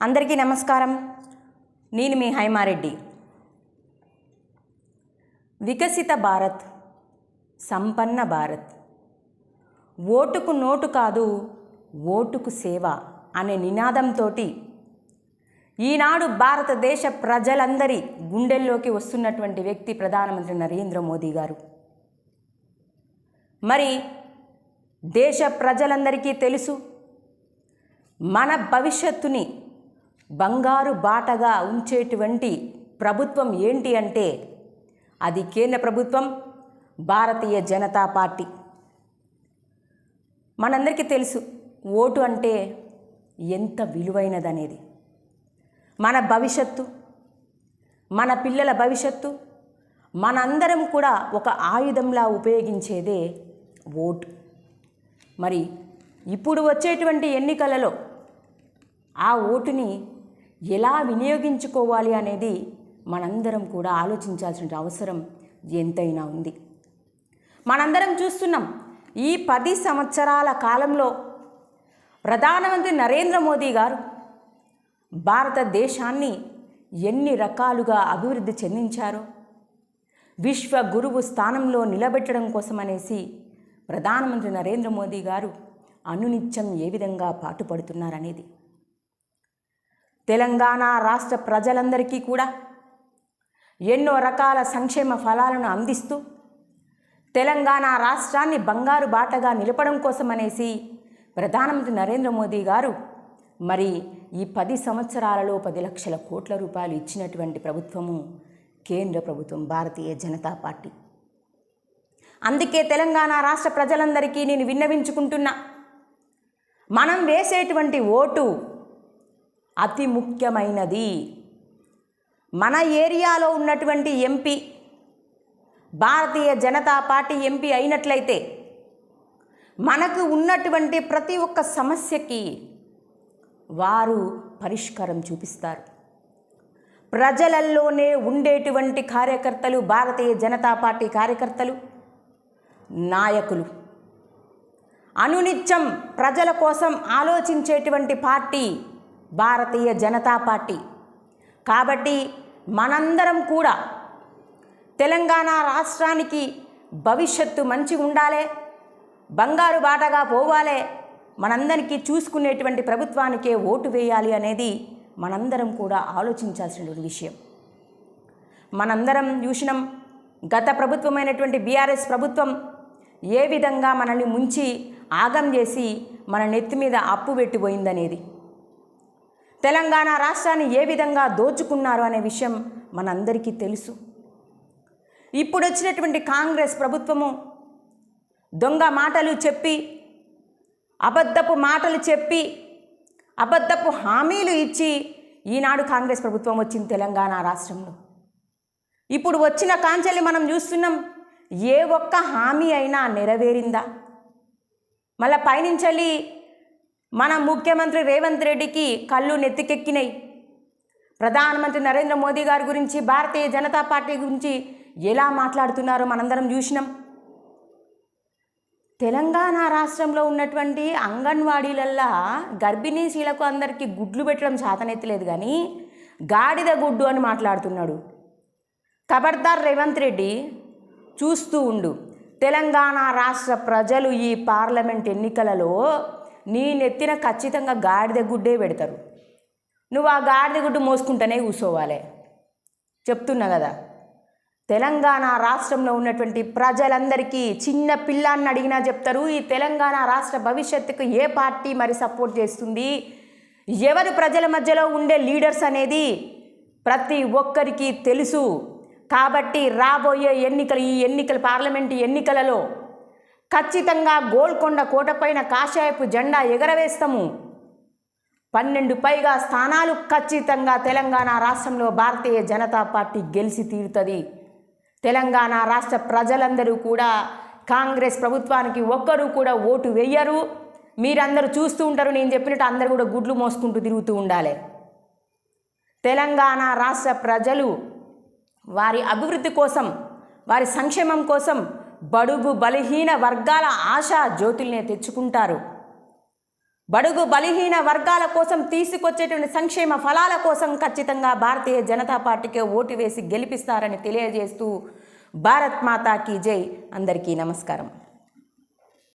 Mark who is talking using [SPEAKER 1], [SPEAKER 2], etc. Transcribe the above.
[SPEAKER 1] అందరికీ నమస్కారం. నేను మీ హైమారెడ్డి. వికసిత భారత్, సంపన్న భారత్, ఓటుకు నోటు కాదు ఓటుకు సేవ అనే నినాదంతో ఈనాడు భారతదేశ ప్రజలందరి గుండెల్లోకి వస్తున్నటువంటి వ్యక్తి ప్రధానమంత్రి నరేంద్ర మోదీ గారు. మరి దేశ ప్రజలందరికీ తెలుసు, మన భవిష్యత్తుని బంగారు బాటగా ఉంచేటువంటి ప్రభుత్వం ఏంటి అంటే అది కేంద్ర ప్రభుత్వం, భారతీయ జనతా పార్టీ. మనందరికీ తెలుసు ఓటు అంటే ఎంత విలువైనదనేది. మన భవిష్యత్తు, మన పిల్లల భవిష్యత్తు, మనందరం కూడా ఒక ఆయుధంలా ఉపయోగించేదే ఓటు. మరి ఇప్పుడు వచ్చేటువంటి ఎన్నికలలో ఆ ఓటుని ఎలా వినియోగించుకోవాలి అనేది మనందరం కూడా ఆలోచించాల్సిన అవసరం ఎంతైనా ఉంది. మనందరం చూస్తున్నాం, ఈ 10 సంవత్సరాల కాలంలో ప్రధానమంత్రి నరేంద్ర మోదీ గారు భారతదేశాన్ని ఎన్ని రకాలుగా అభివృద్ధి చెందించారో, విశ్వ గురువు స్థానంలో నిలబెట్టడం కోసమనేసి ప్రధానమంత్రి నరేంద్ర మోదీ గారు అనునిత్యం ఏ విధంగా పాటుపడుతున్నారనేది. తెలంగాణ రాష్ట్ర ప్రజలందరికీ కూడా ఎన్నో రకాల సంక్షేమ ఫలాలను అందిస్తూ తెలంగాణ రాష్ట్రాన్ని బంగారు బాటగా నిలపడం కోసమనేసి ప్రధానమంత్రి నరేంద్ర మోదీ గారు మరి ఈ 10 సంవత్సరాలలో 10 లక్షల కోట్ల రూపాయలు ఇచ్చినటువంటి ప్రభుత్వము కేంద్ర ప్రభుత్వం, భారతీయ జనతా పార్టీ. అందుకే తెలంగాణ రాష్ట్ర ప్రజలందరికీ నేను విన్నవించుకుంటున్నా, మనం వేసేటువంటి ఓటు అతి ముఖ్యమైనది. మన ఏరియాలో ఉన్నటువంటి MP Bharatiya Janata party MP అయినట్లయితే మనకు ఉన్నటువంటి ప్రతి ఒక్క సమస్యకి వారు పరిష్కారం చూపిస్తారు. ప్రజలల్లోనే ఉండేటువంటి కార్యకర్తలు, భారతీయ జనతా పార్టీ కార్యకర్తలు, నాయకులు అనునిత్యం ప్రజల కోసం ఆలోచించేటువంటి పార్టీ భారతీయ జనతా పార్టీ. కాబట్టి మనందరం కూడా తెలంగాణ రాష్ట్రానికి భవిష్యత్తు మంచిగా ఉండాలి, బంగారు బాటగా పోవాలి, మనందరికీ చూసుకునేటువంటి ప్రభుత్వానికే ఓటు వేయాలి అనేది మనందరం కూడా ఆలోచించాల్సినటువంటి విషయం. మనందరం చూసినాం, గత ప్రభుత్వమైనటువంటి బీఆర్ఎస్ ప్రభుత్వం ఏ విధంగా మనల్ని ముంచి ఆగం చేసి మన నెత్తి మీద అప్పు పెట్టిపోయిందనేది, తెలంగాణ రాష్ట్రాన్ని ఏ విధంగా దోచుకున్నారు అనే విషయం మనందరికీ తెలుసు. ఇప్పుడు వచ్చినటువంటి కాంగ్రెస్ ప్రభుత్వము దొంగ మాటలు చెప్పి, అబద్ధపు మాటలు చెప్పి, అబద్ధపు హామీలు ఇచ్చి ఈనాడు కాంగ్రెస్ ప్రభుత్వం వచ్చింది తెలంగాణ రాష్ట్రంలో. ఇప్పుడు వచ్చిన కాంచెల్లి మనం చూస్తున్నాం, ఏ ఒక్క హామీ అయినా నెరవేరిందా? మళ్ళీ పైనుంచెల్లి మన ముఖ్యమంత్రి రేవంత్ రెడ్డికి కళ్ళు నెత్తికెక్కినాయి. ప్రధానమంత్రి నరేంద్ర మోదీ గారి గురించి, భారతీయ జనతా పార్టీ గురించి ఎలా మాట్లాడుతున్నారో మనందరం చూసినాం. తెలంగాణ రాష్ట్రంలో ఉన్నటువంటి అంగన్వాడీలల్లా గర్భిణీ స్త్రీలకు అందరికీ గుడ్లు పెట్టడం చేతనెత్తలేదు, కానీ గాడిద గుడ్డు అని మాట్లాడుతున్నాడు. ఖబర్దార్ రేవంత్ రెడ్డి, చూస్తూ ఉండు. తెలంగాణ రాష్ట్ర ప్రజలు ఈ పార్లమెంట్ ఎన్నికలలో నీ నెత్తిన ఖచ్చితంగా గాడిద గుడ్డే పెడతారు. నువ్వు ఆ గాడిద గుడ్డు మోసుకుంటూనే కూర్చోవాలి. చెప్తున్నా కదా, తెలంగాణ రాష్ట్రంలో ఉన్నటువంటి ప్రజలందరికీ, చిన్న పిల్లాన్ని అడిగినా చెప్తారు, ఈ తెలంగాణ రాష్ట్ర భవిష్యత్తుకు ఏ పార్టీ మరి సపోర్ట్ చేస్తుంది, ఎవరు ప్రజల మధ్యలో ఉండే లీడర్స్ అనేది ప్రతి ఒక్కరికి తెలుసు. కాబట్టి రాబోయే ఎన్నికలు, ఈ ఎన్నికలు పార్లమెంటు ఎన్నికలలో ఖచ్చితంగా గోల్కొండ కోటపైన కాషాయపు జెండా ఎగరవేస్తాము. 12 పైగా స్థానాలు ఖచ్చితంగా తెలంగాణ రాష్ట్రంలో భారతీయ జనతా పార్టీ గెలిచి తీరుతుంది. తెలంగాణ రాష్ట్ర ప్రజలందరూ కూడా కాంగ్రెస్ ప్రభుత్వానికి ఒక్కరు కూడా ఓటు వేయరు. మీరందరూ చూస్తూ ఉంటారు, నేను చెప్పినట్టు అందరూ కూడా గుడ్లు మోసుకుంటూ తిరుగుతూ ఉండాలి. తెలంగాణ రాష్ట్ర ప్రజలు వారి అభివృద్ధి కోసం, వారి సంక్షేమం కోసం బడుగు బలహీన వర్గాల ఆశా జ్యోతుల్నే తెచ్చుకుంటారు. బడుగు బలహీన వర్గాల కోసం తీసుకొచ్చేటువంటి సంక్షేమ ఫలాల కోసం ఖచ్చితంగా భారతీయ జనతా పార్టీకే ఓటు వేసి గెలిపిస్తారని తెలియజేస్తూ భారత్ మాతాకి జై. అందరికీ నమస్కారం.